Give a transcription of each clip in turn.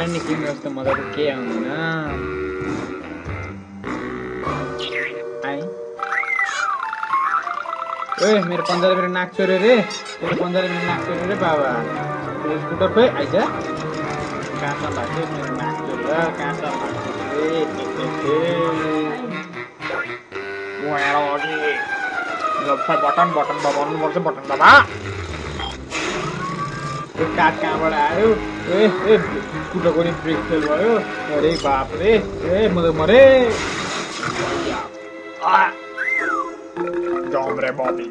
बाहर निक्लिनु जस्तो मजा त के आउँदैन आइ ओए मेरो 15 रुपैयाँ नाक चोर्यो रे तेरो 15 रुपैयाँ नाक चोर्यो रे बाबा तेरो स्कुटर खोइ आइज कहाँसम्म भएको मेरो नाक चोर्यो कहाँसम्म भएको बटन बटन दबाउनु पर्छ बटन दबा काठ कहाँबाट आयो ए स्कुटरको नि ब्रेक फेल भयो अरे बाप रे ए म त मरे जाम रे बबी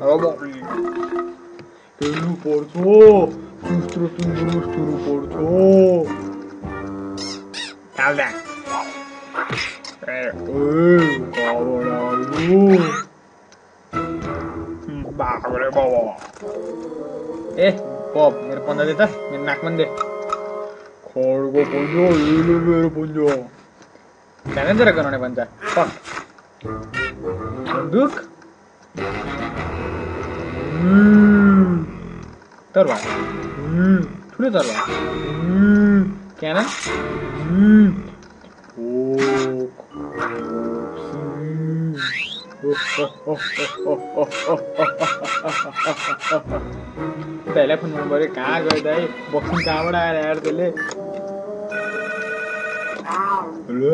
हो बबी पेलु पर्छो सुस्त्रो सुन्दुरुस्तुरु पर्छो काल्दा ए कहाँबाट आयो बाप रे बाबा ए पप मेरो 15 दे त मेरो नाकमा दे खड्को पन्जो एले मेरो पन्जो ध्यान जरा गराउने भन्छ बन्दुक तरवा ठुलो तरवा क्यानन त्यसलाई फोन गर्नु पऱ्यो कहाँ गयो दाइ बक्सिङ कहाँबाट आएर यार त्यसले हेलो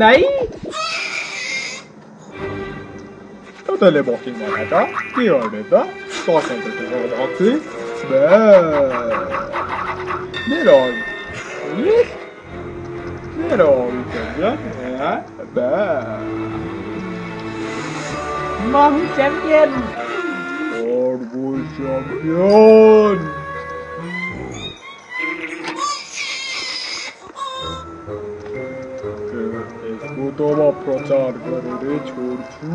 दाइ तैँले बक्सिङ गरेर त के गर्ने त तसँग मेरो Mom champion. World Boy champion. यसको त म प्रचार गरेरै छोड्छु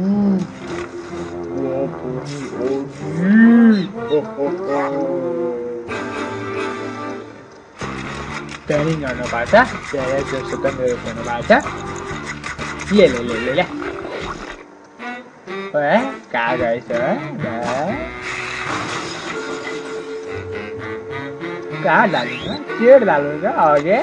ट्रेनिङ गर्न पाएछ त्यहाँ जस्तो त मेरो फोन पाएछ ले कहाँ गएछ कहाँ डाल्नु के डाल्नु अघि